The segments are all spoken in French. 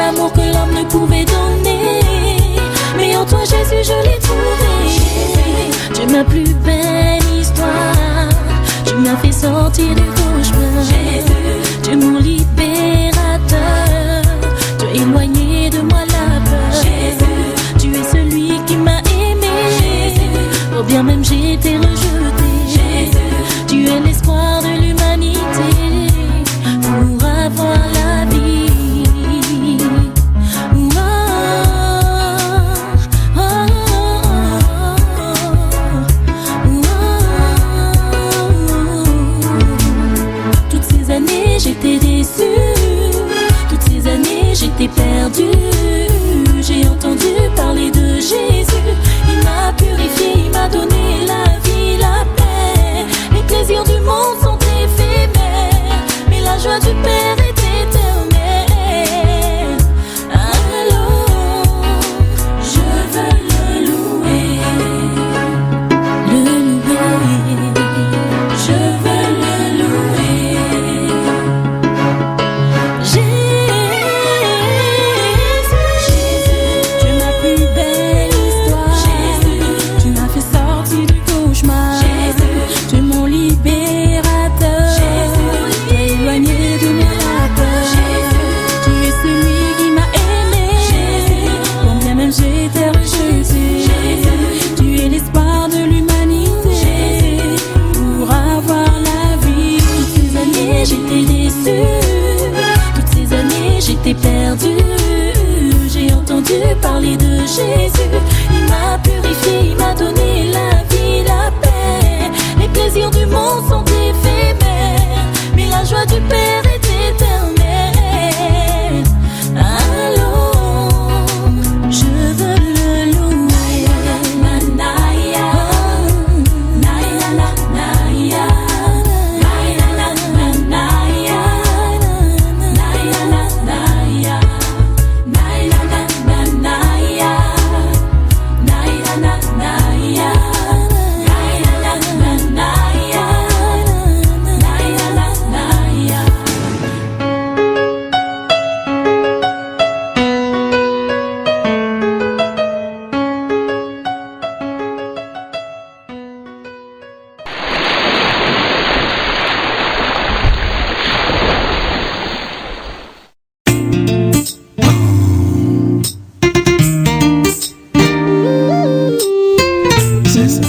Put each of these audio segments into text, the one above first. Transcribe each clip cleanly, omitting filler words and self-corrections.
l'amour que l'homme ne pouvait donner. Mais en toi Jésus je l'ai trouvé. Tu es ma plus belle histoire. Tu m'as fait sortir du cauchemar. Tu es mon libérateur. Tu es éloigné de moi la peur. Tu es celui qui m'a aimé. Oh bien même j'ai été rejeté. Tu es l'espoir de l'humanité pour avoir la vie. Toutes ces années j'étais déçue. Toutes ces années j'étais perdue. J'ai entendu parler de Jésus. Il m'a purifié, il m'a donné la vie, la paix. Les plaisirs du monde sont éphémères, mais la joie du Père est éternelle. Alors, je veux le louer, le louer. Je veux le louer. Jésus, tu es ma plus belle histoire. Tu m'as fait sortir du cauchemar. Tu es mon libérateur. Tu es éloigné de moi la peur. Tu es celui qui m'a aimé. Combien même j'étais rejeté. Tu es l'espoir de l'humanité pour avoir la vie. Toutes ces années j'étais déçue. Toutes ces années j'étais perdue. J'ai entendu parler de Jésus. Il m'a purifié, il m'a donné la vie, la paix. Les plaisirs du monde sont éphémères, mais la joie du Père est éternelle. Alors, je veux le louer. Naya, naya, naya, naya, naya, naya, C'est ça,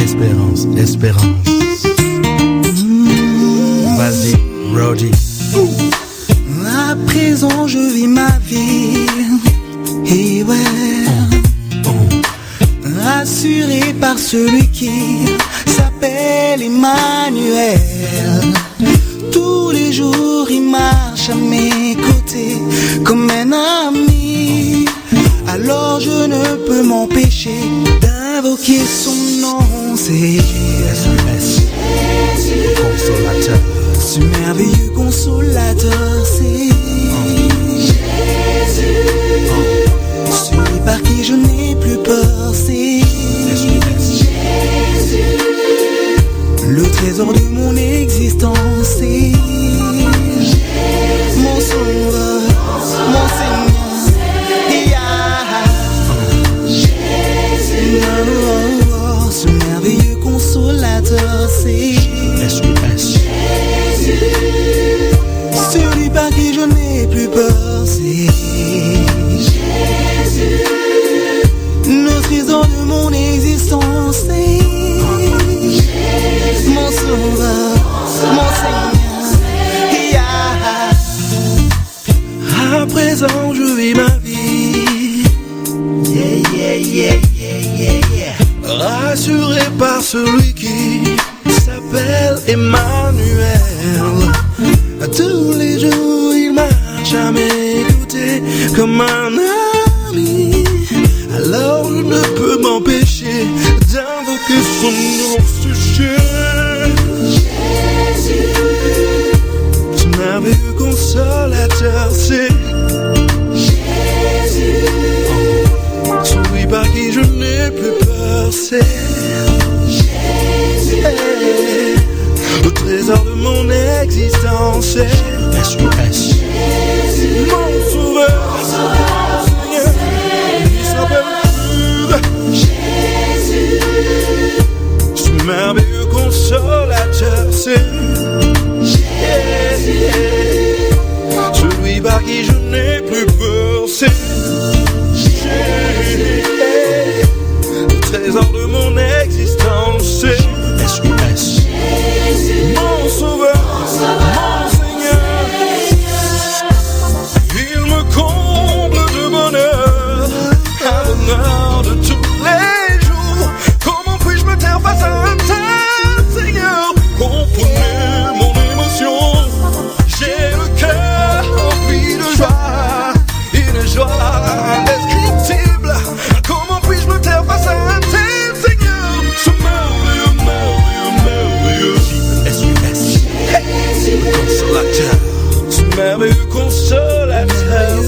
espérance, espérance. Vas-y, Roddy. À présent je vis ma vie. Et ouais, rassuré par celui qui s'appelle Emmanuel. Tous les jours il marche à mes côtés comme un ami. Alors je ne peux m'empêcher d'invoquer son nom. C'est SOS, consolateur. ce merveilleux consolateur. C'est Jésus, celui par qui je n'ai plus peur. C'est Jésus, le trésor de mon existence. C'est mon sauveur, mon Seigneur. Ce merveilleux consolateur, c'est SOS, celui par qui je n'ai plus peur. C'est Jésus, le trésor de mon existence. C'est mon sauveur, mon Seigneur. À présent je vis ma vie. Rassuré par celui qui s'appelle Emmanuel. Tous les jours il marche à mes côtés comme un ami. Alors je ne peux m'empêcher d'invoquer son nom, ce Jésus, ce merveilleux consolateur. C'est Jésus, celui par qui je n'ai plus peur. C'est Jésus, le trésor de mon existence. C'est SOS, mon sauveur, merveilleux consolateur,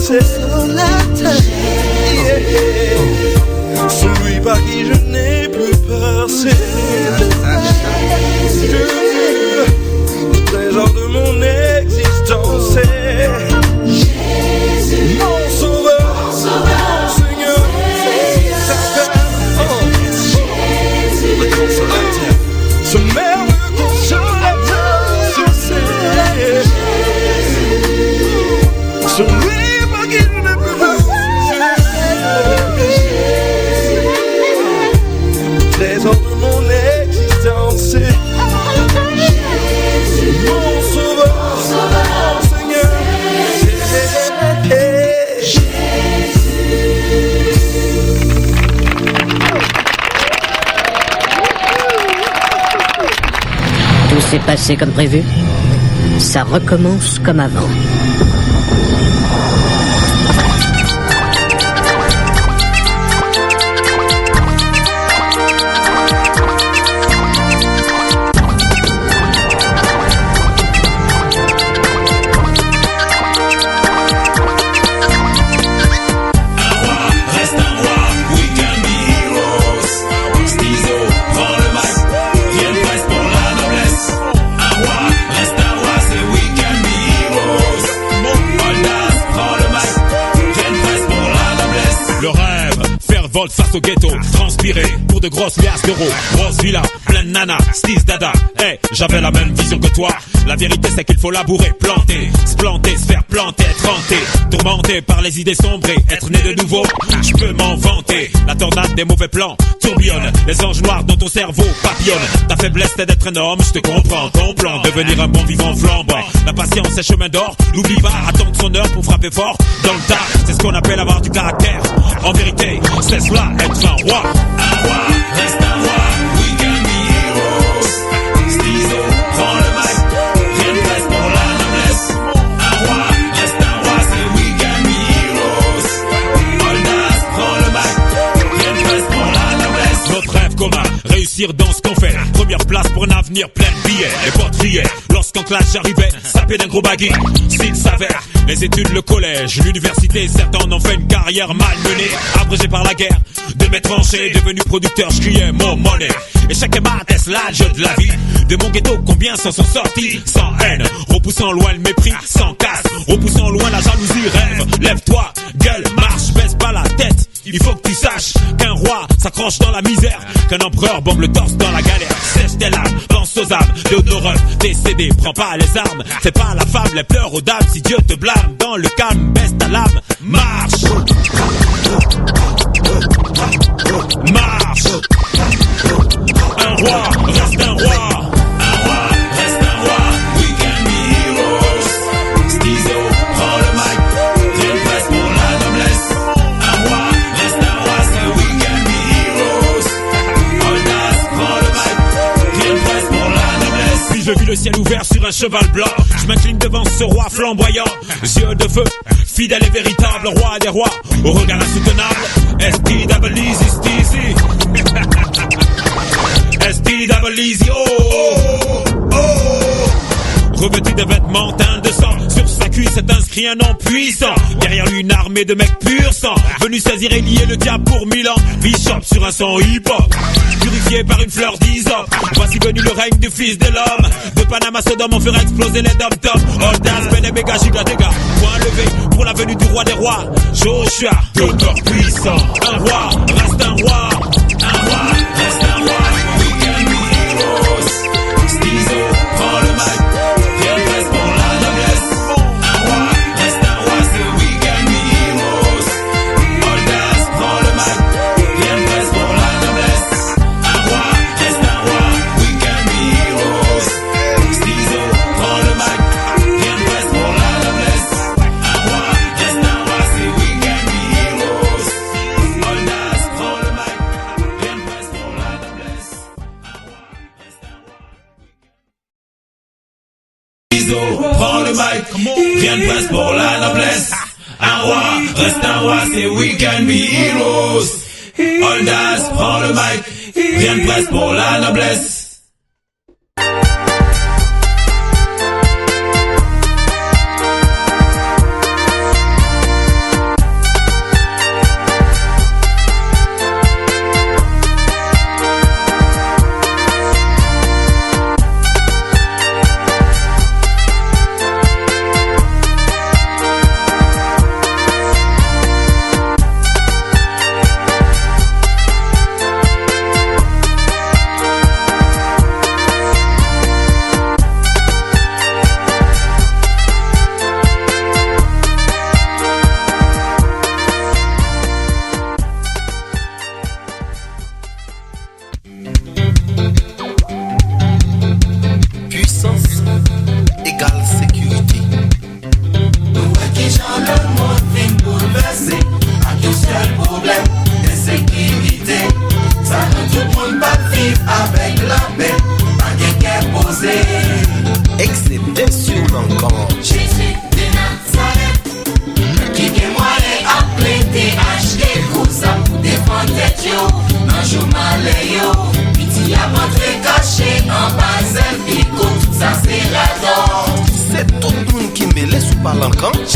celui par qui je n'ai plus peur, c'est Jésus, le trésor de mon existence, c'est Jésus, mon sauveur, mon Seigneur, Jésus, le consolateur, ce merveilleux consolateur, c'est celui par qui je n'ai plus peur, trésor de mon existence, c'est mon sauveur, mon Seigneur, Tout s'est passé comme prévu. Ça recommence comme avant. Face au ghetto, transpiré pour de grosses liasses d'euros. Grosse villa, plein de nana, stis dada. Hey, j'avais la même vision que toi. La vérité c'est qu'il faut labourer, planter, se planter, se faire planter, être hanté, tourmenté par les idées sombrées, être né de nouveau. Je peux m'en vanter. La tornade des mauvais plans tourbillonne, les anges noirs dans ton cerveau papillonnent. Ta faiblesse c'est d'être un homme, je te comprends. Ton plan, devenir un bon vivant flambant. La patience est chemin d'or, n'oublie pas, attendre son heure pour frapper fort. Dans le tas, c'est ce qu'on appelle avoir du caractère. En vérité, c'est cela, être un roi. Un roi, reste un roi, we can be heroes. Stizo, prends le mic, rien de place pour la noblesse. Un roi, reste un roi, c'est we can be heroes. Oldas, prends le mic, rien de place pour la noblesse. Notre rêve commun, réussir dans ce qu'on fait. Première place pour un avenir plein de billets. Les potes riaient, lorsqu'en classe j'arrivais, sapé d'un gros baggy. S'il s'avère, les études, le collège, l'université, certains en ont fait une carrière malmenée, abrégée par la guerre. De mes tranchées, devenu producteur, je criais mon monnaie. Et chaque mat est l'âge de la vie. De mon ghetto, combien s'en sont sortis? Sans haine, repoussant loin le mépris, sans casse, repoussant loin la jalousie. Rêve, lève-toi, gueule, marche, baisse pas la tête. Il faut que tu saches qu'un roi s'accroche dans la misère, qu'un empereur bombe le torse dans la galère. Sèche tes larmes, pense aux âmes de Honoreux décédés, prends pas les armes. Fais pas la fable, les pleurs aux dames. Si Dieu te blâme, dans le calme, baisse ta lame. Marche, marche. Un roi, reste un roi. Un roi, reste un roi. We can be heroes. Stizo, prends le mic, rien de place pour la noblesse. Un roi, reste un roi, c'est we can be heroes. Oldas, prends le mic, rien de place pour la noblesse. Puis je vis le ciel ouvert sur un cheval blanc. Je m'incline devant ce roi flamboyant, yeux de feu, fidèle et véritable, roi des rois, au regard insoutenable. S-T-double-Easy, Steezy. S-T-double-Easy, oh, oh, oh. Revêtu de vêtements teints de sang, sur sa cuisse est inscrit un nom puissant. Derrière lui une armée de mecs pur sang, venu saisir et lier le diable pour 1000 ans. Bishop sur un son hip-hop, purifié par une fleur d'hysope. Voici venu le règne du fils de l'homme. De Panama Sodome on fera exploser les dom-toms. Oldas, Benemega, Giga, Dega. Point levé pour la venue du roi des rois. Joshua, d'auteur puissant. Un roi, reste un roi. Un roi, reste un roi. We can be heroes. Stizo, prends le mic. Rien de place pour la noblesse. Un roi, reste un roi, c'est we can be heroes. Oldas, prends le mic. Rien de place pour la noblesse. Un roi, reste un roi. We can be heroes. Stizo, prends le mic. Rien de place pour la noblesse. Un roi, reste un roi, c'est we can be heroes. Oldas, prends le mic. Rien de place pour la noblesse. Un roi, reste un roi. Stizo, prends le mic. Rien de place pour la noblesse. Un roi, reste un roi, c'est we can be heroes. Oldas, prends le mic. Rien de place pour la noblesse.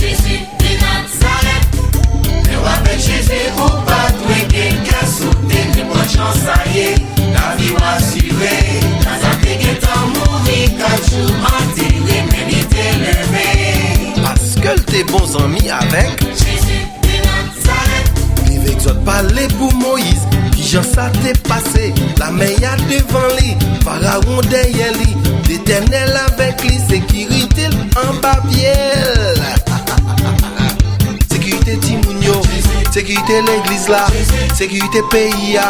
Jésus de Nazareth. Mais avec Jésus, ou pas doué quelqu'un souté, les bonnes chances ça y est, la vie va assurée. Nazareth est en mourir, 4 jours enterré, mais il était levé. Parce que t'es bons amis avec Jésus de Nazareth. les exotes parler pour Moïse. Qui j'en ça t'est passé, la meilleure devant lui, Pharaon derrière lui, l'Éternel avec lui, sécurité en papier. Sécurité Timounio, sécurité l'église là, sécurité pays là,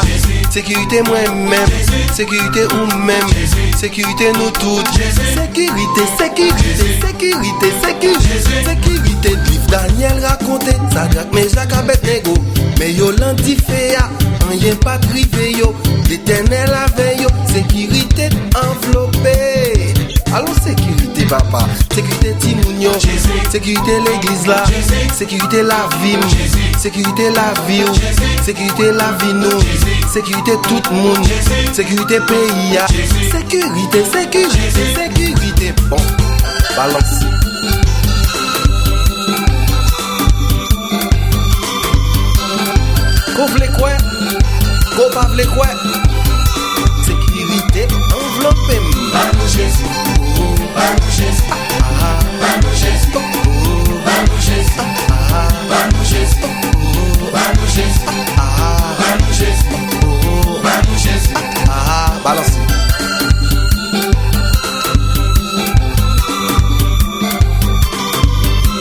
sécurité moi-même, sécurité ou même, sécurité nous toutes. Sécurité, sécurité, sécurité, sécurité, sécurité. Livre Daniel raconté, ça draque mes Jacques Abednego, mais yo l'antiféa, rien pas privé yo, l'Éternel avec yo, sécurité enveloppée. Allons sécurité papa, sécurité Timounio, sécurité l'église là, sécurité la vie, sécurité la vie, sécurité la vie nous, sécurité tout le monde, sécurité pays, sécurité, sécurité, sécurité. Bon, balance. Qu'on vle quoi, qu'on pas vle quoi. Sécurité enveloppée. Banou Jésus, Banou Jésus, Banou Jésus, Banou Jésus, Banou Jésus, Banou Jésus, Banou Jésus, Banou Jésus. Balance.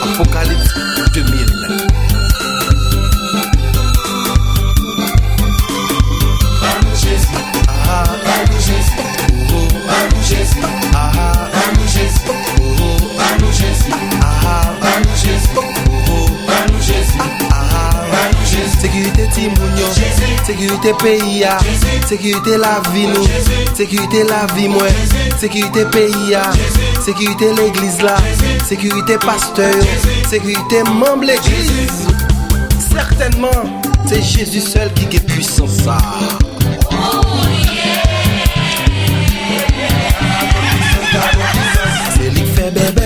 Apocalypse 2000. Banou Jésus, Banou Jésus, Banou Jésus, Banou Jésus, Banou Jésus, Banou Jésus, Banou Jésus, Banou Jésus. Sécurité Timounio, sécurité pays, sécurité la vie nous, sécurité la vie moi, sécurité pays, sécurité l'église là, sécurité pasteur, sécurité membre l'église. Certainement, c'est Jésus seul qui est puissant ça. C'est lui qui fait bébé.